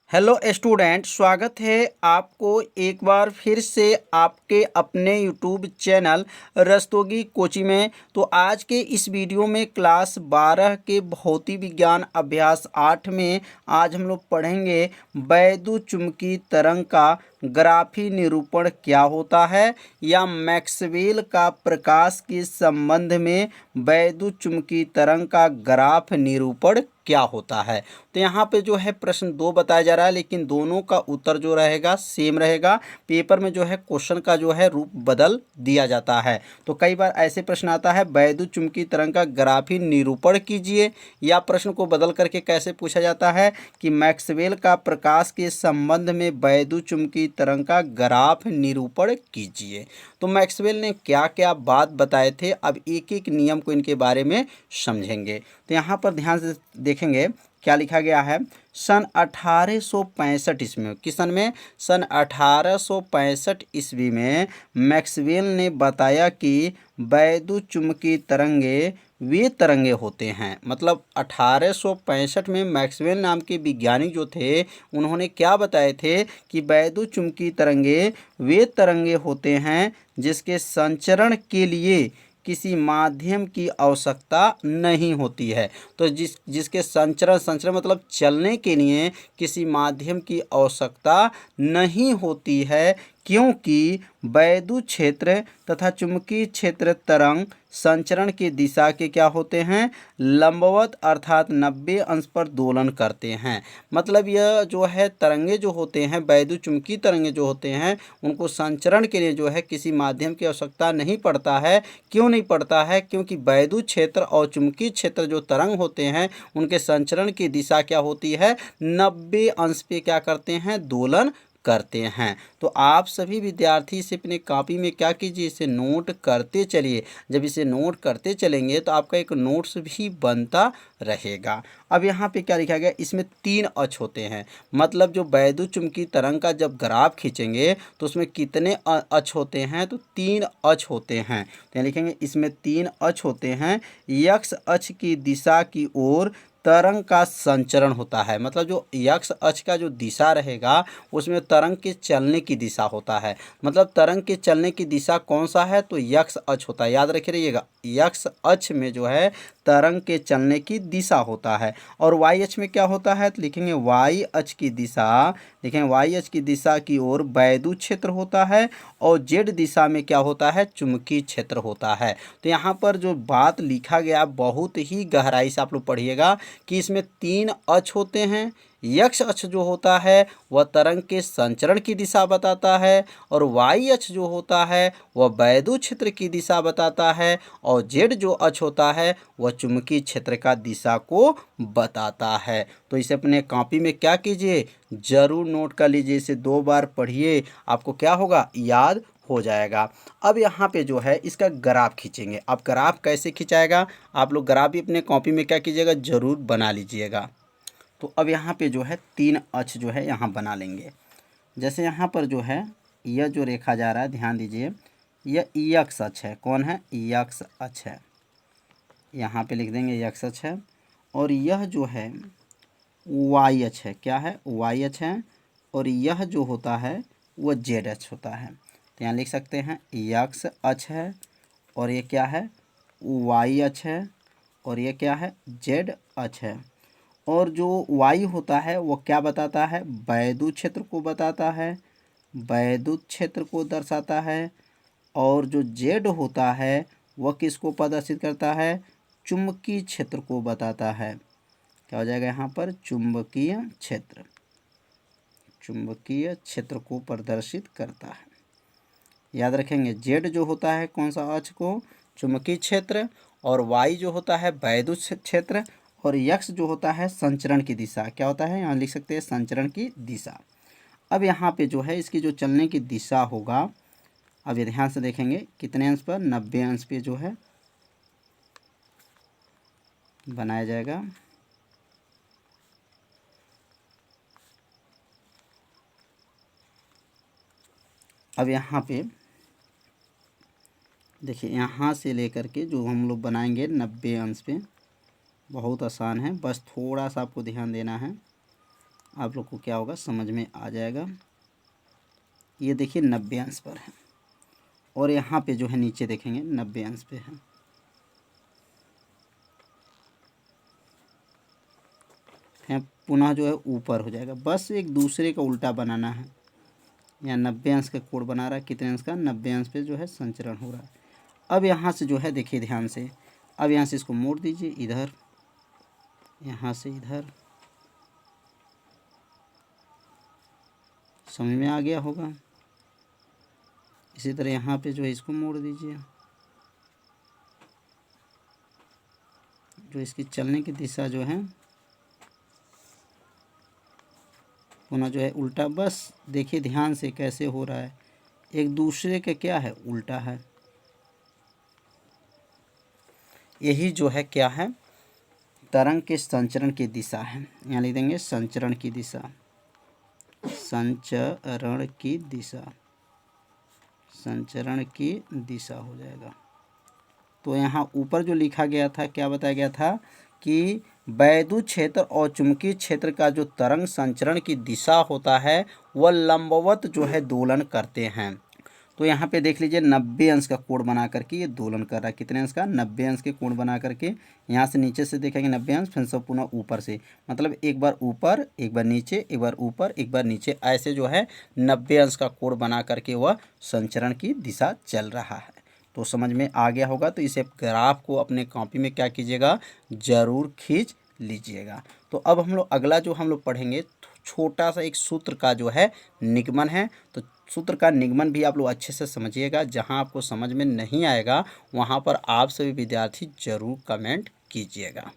Hello student, स्वागत है आपको एक बार फिर से आपके अपने यूट्यूब चैनल रस्तोगी कोचिंग में। तो आज के इस वीडियो में क्लास 12 के भौतिक विज्ञान अभ्यास 8 में आज हम लोग पढ़ेंगे वैद्युत चुम्बकीय तरंग का ग्राफी निरूपण क्या होता है, या मैक्सवेल का प्रकाश के संबंध में वैद्युत चुम्बकीय तरंग का ग्राफ निरूपण क्या होता है। तो यहाँ पे जो है प्रश्न 2 बताया जा रहा है, लेकिन दोनों का उत्तर जो रहेगा सेम रहेगा। पेपर में जो है क्वेश्चन का जो है रूप बदल दिया जाता है। तो कई बार ऐसे प्रश्न आता है वैद्युत चुम्बकीय तरंग का ग्राफी निरूपण कीजिए, या प्रश्न को बदल करके कैसे पूछा जाता है कि मैक्सवेल का प्रकाश के संबंध में वैद्युत चुम्बकीय तरंग का ग्राफ निरूपण कीजिए। तो मैक्सवेल ने क्या क्या बात बताए थे, अब एक एक नियम को इनके बारे में समझेंगे। तो यहाँ पर ध्यान से देखेंगे क्या लिखा गया है। सन 1865 ईस्वी में, किस सन में? सन 1865 ईस्वी में मैक्सवेल ने बताया कि वैद्युत चुम्बकीय तरंगे वे तरंगे होते हैं। मतलब 1865 में मैक्सवेल नाम के वैज्ञानिक जो थे उन्होंने क्या बताए थे कि वैद्युत चुम्बकीय तरंगे वे तरंगे होते हैं जिसके संचरण के लिए किसी माध्यम की आवश्यकता नहीं होती है। तो जिसके संचरण मतलब चलने के लिए किसी माध्यम की आवश्यकता नहीं होती है, क्योंकि वैद्युत क्षेत्र तथा चुंबकीय क्षेत्र तरंग संचरण की दिशा के क्या होते हैं? लंबवत, अर्थात 90 अंश पर दोलन करते हैं। मतलब यह जो है तरंगे जो होते हैं, वैद्युत चुम्बकीय तरंगे जो होते हैं, उनको संचरण के लिए जो है किसी माध्यम की आवश्यकता नहीं पड़ता है। क्यों नहीं पड़ता है? क्योंकि वैद्युत क्षेत्र और चुम्बकीय क्षेत्र जो तरंग होते हैं उनके संचरण की दिशा क्या होती है? 90 अंश पे क्या करते हैं? दोलन करते हैं। तो आप सभी विद्यार्थी इसे अपने कॉपी में क्या कीजिए, इसे नोट करते चलिए। जब इसे नोट करते चलेंगे तो आपका एक नोट्स भी बनता रहेगा। अब यहाँ पे क्या लिखा गया, इसमें 3 अक्ष होते हैं। मतलब जो वैद्युत चुम्बकीय तरंग का जब ग्राफ खींचेंगे तो उसमें कितने अक्ष होते हैं? तो 3 अक्ष होते हैं। तो यहाँ लिखेंगे इसमें 3 अक्ष होते हैं। एक्स अक्ष की दिशा की ओर तरंग का संचरण होता है। मतलब जो एक्स अक्ष का जो दिशा रहेगा उसमें तरंग के चलने की दिशा होता है। मतलब तरंग के चलने की दिशा कौन सा है? तो एक्स अक्ष होता है। याद रखे रहिएगा, एक्स अक्ष में जो है तरंग के चलने की दिशा होता है। और वाई अक्ष में क्या होता है? तो लिखेंगे वाई अक्ष की दिशा, देखें वाई अक्ष की दिशा की ओर वैद्युत क्षेत्र होता है, और जेड दिशा में क्या होता है? चुंबकीय क्षेत्र होता है। तो यहाँ पर जो बात लिखा गया बहुत ही गहराई से आप लोग पढ़िएगा कि इसमें 3 अक्ष होते हैं। एक्स अक्ष जो होता है वह तरंग के संचरण की दिशा बताता है, और वाई अक्ष जो होता है वह वैद्युत क्षेत्र की दिशा बताता है, और जेड जो अक्ष होता है वह चुंबकीय क्षेत्र का दिशा को बताता है। तो इसे अपने कॉपी में क्या कीजिए, जरूर नोट कर लीजिए। इसे 2 बार पढ़िए, आपको क्या होगा? याद हो जाएगा। अब यहाँ पे जो है इसका ग्राफ खींचेंगे। अब ग्राफ कैसे खिंचाएगा? आप लोग ग्राफ भी अपने कॉपी में क्या कीजिएगा, जरूर बना लीजिएगा। तो अब यहाँ पे जो है 3 अक्ष जो है यहाँ बना लेंगे। जैसे यहाँ पर जो है यह जो रेखा जा रहा है, ध्यान दीजिए, यह एक्स अक्ष है। कौन है? एक्स अक्ष है। यहाँ पे लिख देंगे एक्स अक्ष है। और यह जो है वाई अक्ष है। क्या है? वाई अक्ष है। और यह जो होता है वह जेड अक्ष होता है। तो यहाँ लिख सकते हैं एक्स अक्ष है, और ये क्या है? वाई अक्ष है, और ये क्या है? जेड अक्ष है। और जो वाई होता है वो क्या बताता है? वैद्युत क्षेत्र को बताता है, वैद्युत क्षेत्र को दर्शाता है। और जो जेड होता है वह किसको प्रदर्शित करता है? चुंबकीय क्षेत्र को बताता है। क्या हो जाएगा यहाँ पर? चुंबकीय क्षेत्र, चुंबकीय क्षेत्र को प्रदर्शित करता है। याद रखेंगे, जेड जो होता है कौन सा अक्ष को? चुंबकीय क्षेत्र। और वाई जो होता है वैद्युत क्षेत्र। और यक्स जो होता है संचरण की दिशा। क्या होता है? यहाँ लिख सकते हैं संचरण की दिशा। अब यहाँ पे जो है इसकी जो चलने की दिशा होगा, अब ये ध्यान से देखेंगे कितने अंश पर? 90 अंश पे जो है बनाया जाएगा। अब यहाँ पे देखिए, यहाँ से लेकर के जो हम लोग बनाएंगे 90 अंश पे, बहुत आसान है, बस थोड़ा सा आपको ध्यान देना है। आप लोग को क्या होगा समझ में आ जाएगा। ये देखिए 90 अंश पर है और यहाँ पे जो है नीचे देखेंगे 90 अंश पे है पुनः जो है ऊपर हो जाएगा। बस एक दूसरे का उल्टा बनाना है। यहाँ 90 अंश का कोण बना रहा है, कितने अंश का 90 अंश पे जो है संचरण हो रहा है। अब यहाँ से जो है देखिए ध्यान से, अब यहाँ से इसको मोड़ दीजिए इधर, यहाँ से इधर, समझ में आ गया होगा। इसी तरह यहाँ पे जो है इसको मोड़ दीजिए, जो इसकी चलने की दिशा जो है पुनः जो है उल्टा। बस देखिए ध्यान से कैसे हो रहा है, एक दूसरे के क्या है उल्टा है। यही जो है क्या है तरंग के संचरण की दिशा है। यहाँ लिख देंगे संचरण की दिशा, संचरण की दिशा, संचरण की दिशा हो जाएगा। तो यहाँ ऊपर जो लिखा गया था क्या बताया गया था कि वैद्युत क्षेत्र और चुंबकीय क्षेत्र का जो तरंग संचरण की दिशा होता है वह लंबवत जो है दोलन करते हैं। तो यहाँ पे देख लीजिए 90 अंश का कोण बना करके ये दोलन कर रहा है। कितने अंश का 90 अंश के कोण बना करके, यहाँ से नीचे से देखेंगे 90 अंश, फिर सब पुनः ऊपर से, मतलब एक बार ऊपर एक बार नीचे, एक बार ऊपर एक बार नीचे, ऐसे जो है 90 अंश का कोण बना करके वह संचरण की दिशा चल रहा है। तो समझ में आ गया होगा। तो इसे ग्राफ को अपने कॉपी में क्या कीजिएगा ज़रूर खींच लीजिएगा। तो अब हम लोग अगला जो हम लोग पढ़ेंगे छोटा सा एक सूत्र का जो है निगमन है। तो सूत्र का निगमन भी आप लोग अच्छे से समझिएगा। जहां आपको समझ में नहीं आएगा वहां पर आप सभी विद्यार्थी जरूर कमेंट कीजिएगा।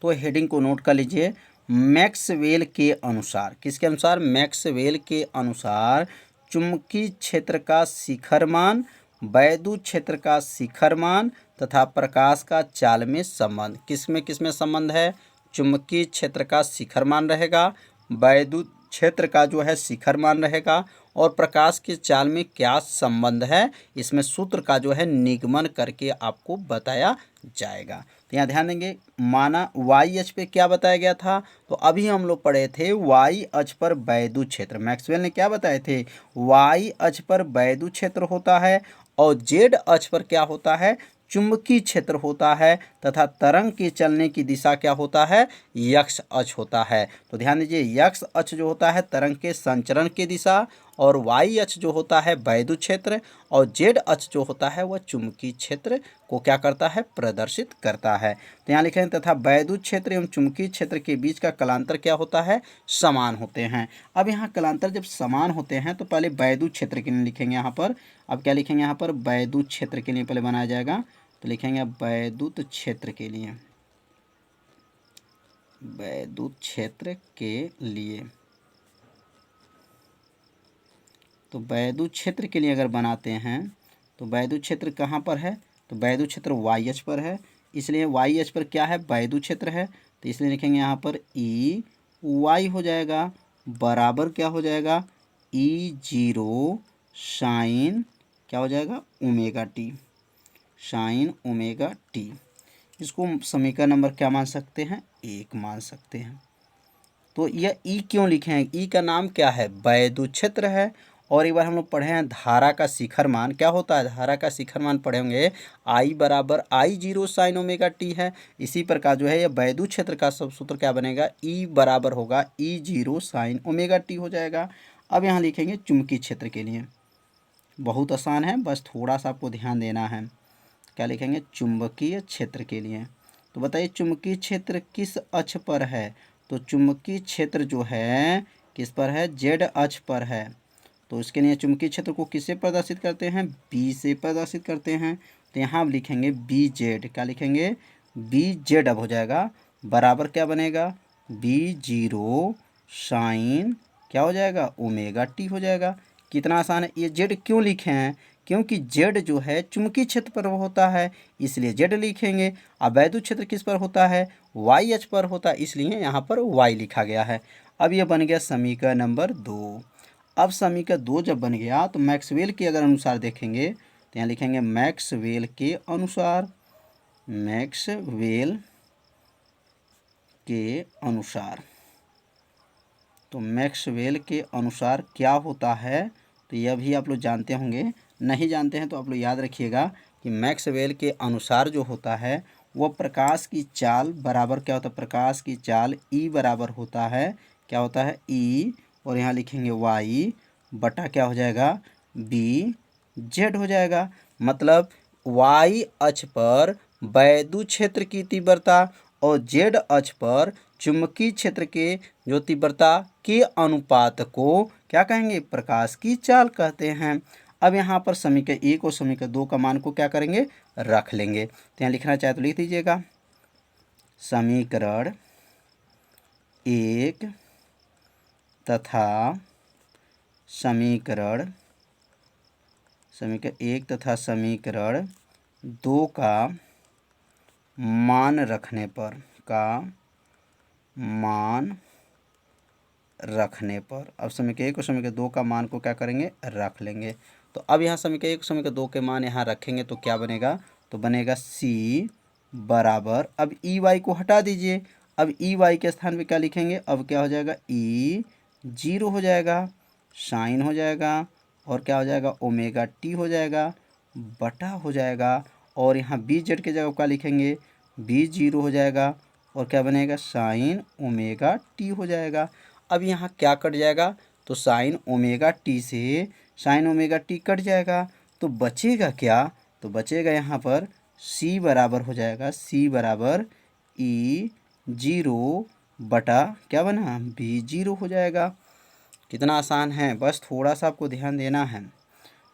तो हेडिंग को नोट कर लीजिए। मैक्सवेल के अनुसार, किसके अनुसार मैक्सवेल के अनुसार चुंबकीय क्षेत्र का शिखर मान, वैद्युत क्षेत्र का शिखर मान तथा प्रकाश का चाल में संबंध। किसमें संबंध है, चुंबकीय क्षेत्र का शिखर मान रहेगा, वैद्युत क्षेत्र का जो है शिखर मान रहेगा और प्रकाश की चाल में क्या संबंध है, इसमें सूत्र का जो है निगमन करके आपको बताया जाएगा। तो यहाँ ध्यान देंगे, माना वाई अक्ष पे क्या बताया गया था, तो अभी हम लोग पढ़े थे वाई अक्ष पर वैद्युत क्षेत्र। मैक्सवेल ने क्या बताए थे, वाई अक्ष पर वैद्युत क्षेत्र होता है और जेड अक्ष पर क्या होता है चुंबकीय क्षेत्र होता है तथा तरंग के चलने की दिशा क्या होता है यक्ष अक्ष होता है। तो ध्यान दीजिए यक्ष अक्ष जो होता है तरंग के संचरण की दिशा और वाई अक्ष जो होता है वैद्युत क्षेत्र और जेड अक्ष जो होता है वह चुंबकीय क्षेत्र को क्या करता है प्रदर्शित करता है। तो यहाँ लिखे हैं तथा वैद्युत क्षेत्र एवं चुंबकीय क्षेत्र के बीच का कलांतर क्या होता है समान होते हैं। अब यहाँ कलांतर जब समान होते हैं तो पहले वैद्युत क्षेत्र के लिए लिखेंगे यहाँ पर। अब क्या लिखेंगे यहाँ पर वैद्युत क्षेत्र के लिए पहले बनाया जाएगा, तो लिखेंगे वैद्युत क्षेत्र के लिए, वैद्युत क्षेत्र के लिए। तो वैद्युत क्षेत्र के लिए अगर बनाते हैं तो वैद्युत क्षेत्र कहाँ पर है, तो वैद्युत क्षेत्र वाई अक्ष पर है, इसलिए वाई अक्ष पर क्या है वैद्युत क्षेत्र है, तो इसलिए लिखेंगे यहाँ पर ई वाई हो जाएगा बराबर क्या हो जाएगा E0 साइन क्या हो जाएगा omega T, sine omega T. इसको समीकरण नंबर क्या मान सकते हैं 1 मान सकते हैं। तो यह ई क्यों लिखे हैं, ई का नाम क्या है वैद्युत क्षेत्र है। और एक बार हम लोग पढ़े हैं धारा का शिखर मान क्या होता है, धारा का शिखर मान पढ़े होंगे आई बराबर I0 साइन ओमेगा टी है। इसी प्रकार जो है ये वैद्युत क्षेत्र का सब सूत्र क्या बनेगा ई बराबर होगा E0 साइन ओमेगा टी हो जाएगा। अब यहाँ लिखेंगे चुंबकीय क्षेत्र के लिए, बहुत आसान है, बस थोड़ा सा आपको ध्यान देना है। क्या लिखेंगे चुंबकीय क्षेत्र के लिए, तो बताइए चुंबकीय क्षेत्र किस अक्ष पर है, तो चुंबकीय क्षेत्र जो है किस पर है जेड अक्ष पर है। तो इसके लिए चुंबकीय क्षेत्र को किससे प्रदर्शित करते हैं बी से प्रदर्शित करते हैं। तो यहाँ अब लिखेंगे बी जेड, क्या लिखेंगे बी जेड अब हो जाएगा बराबर क्या बनेगा B0 साइन क्या हो जाएगा ओमेगा टी हो जाएगा। कितना आसान है। ये जेड क्यों लिखे हैं, क्योंकि जेड जो है चुंबकीय क्षेत्र पर होता है इसलिए जेड लिखेंगे। अब वैद्युत क्षेत्र किस पर होता है वाई अक्ष पर होता है इसलिए यहाँ पर वाई लिखा गया है। अब ये बन गया समीकरण नंबर 2। अब समीकरण 2 जब बन गया तो मैक्सवेल के अगर अनुसार देखेंगे तो यहाँ लिखेंगे मैक्सवेल के अनुसार, मैक्सवेल के अनुसार तो मैक्सवेल के अनुसार क्या होता है, तो यह भी आप लोग जानते होंगे, नहीं जानते हैं तो आप लोग याद रखिएगा कि मैक्सवेल के अनुसार जो होता है वह प्रकाश की चाल बराबर क्या होता है, प्रकाश की चाल ई बराबर होता है, क्या होता है ई, और यहाँ लिखेंगे वाई बटा क्या हो जाएगा बी जेड हो जाएगा। मतलब वाई अक्ष पर वैद्युत क्षेत्र की तीव्रता और जेड अक्ष पर चुंबकीय क्षेत्र के जो तीव्रता के अनुपात को क्या कहेंगे, प्रकाश की चाल कहते हैं। अब यहाँ पर समीकरण 1 और समीकरण 2 का मान को क्या करेंगे, रख लेंगे। तो यहाँ लिखना चाहे तो लिख दीजिएगा, समीकरण 1 तथा समीकरण 1 तथा समीकरण 2 का मान रखने पर अब समीकरण 1 और समीकरण 2 का मान को क्या करेंगे, रख लेंगे। तो अब यहाँ समीकरण 1 और समीकरण 2 के मान यहाँ रखेंगे तो क्या बनेगा, तो बनेगा सी बराबर, अब ई वाई को हटा दीजिए, अब ई वाई के स्थान पे क्या लिखेंगे, अब क्या हो जाएगा ई 0 हो जाएगा, साइन हो जाएगा, और क्या हो जाएगा ओमेगा टी हो जाएगा, बटा हो जाएगा, और यहाँ बी जेड के जगह क्या लिखेंगे, बी 0 हो जाएगा, और क्या बनेगा साइन ओमेगा टी हो जाएगा। अब यहाँ क्या कट जाएगा, तो साइन ओमेगा टी से साइन ओमेगा टी कट जाएगा, तो बचेगा क्या, तो बचेगा यहाँ पर सी बराबर हो जाएगा, सी बराबर ई 0 बटा क्या बना बी 0 हो जाएगा। कितना आसान है, बस थोड़ा सा आपको ध्यान देना है।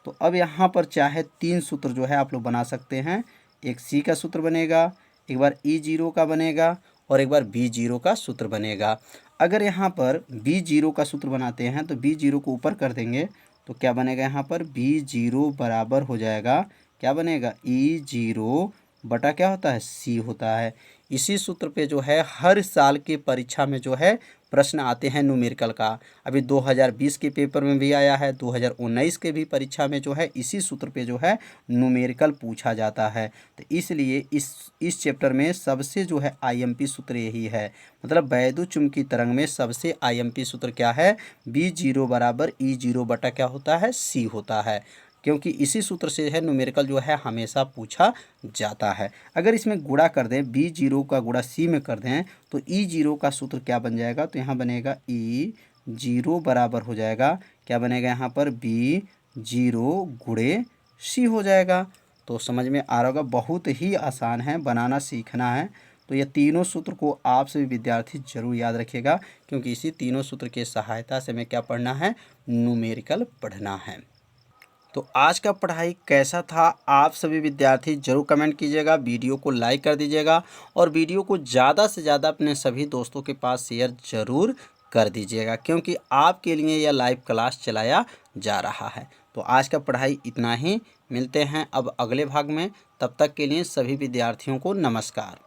तो अब यहाँ पर चाहे 3 सूत्र जो है आप लोग बना सकते हैं, एक सी का सूत्र बनेगा, एक बार ई 0 का बनेगा, और एक बार बी 0 का सूत्र बनेगा। अगर यहाँ पर बी 0 का सूत्र बनाते हैं तो बी 0 को ऊपर कर देंगे तो क्या बनेगा, यहाँ पर बी 0 बराबर हो जाएगा, क्या बनेगा ई 0 बटा क्या होता है सी होता है। इसी सूत्र पे जो है हर साल के परीक्षा में जो है प्रश्न आते हैं न्यूमेरिकल का। अभी 2020 के पेपर में भी आया है, 2019 के भी परीक्षा में जो है इसी सूत्र पे जो है न्यूमेरिकल पूछा जाता है। तो इसलिए इस चैप्टर में सबसे जो है आईएमपी सूत्र यही है, मतलब वैद्युत चुंबकीय तरंग में सबसे आईएमपी सूत्र क्या है, बी 0 बराबर ई 0 बटा क्या होता है सी होता है, क्योंकि इसी सूत्र से है न्यूमेरिकल जो है हमेशा पूछा जाता है। अगर इसमें गुणा कर दें, बी 0 का गुणा सी में कर दें तो ई 0 का सूत्र क्या बन जाएगा, तो यहाँ बनेगा ई 0 बराबर हो जाएगा, क्या बनेगा यहाँ पर बी 0 गुणे सी हो जाएगा। तो समझ में आ रहा होगा, बहुत ही आसान है, बनाना सीखना है। तो ये तीनों सूत्र को आप सभी विद्यार्थी जरूर याद रखिएगा, क्योंकि इसी तीनों सूत्र की सहायता से हमें क्या पढ़ना है, न्यूमेरिकल पढ़ना है। तो आज का पढ़ाई कैसा था, आप सभी विद्यार्थी जरूर कमेंट कीजिएगा, वीडियो को लाइक कर दीजिएगा, और वीडियो को ज़्यादा से ज़्यादा अपने सभी दोस्तों के पास शेयर जरूर कर दीजिएगा, क्योंकि आपके लिए यह लाइव क्लास चलाया जा रहा है। तो आज का पढ़ाई इतना ही, मिलते हैं अब अगले भाग में, तब तक के लिए सभी विद्यार्थियों को नमस्कार।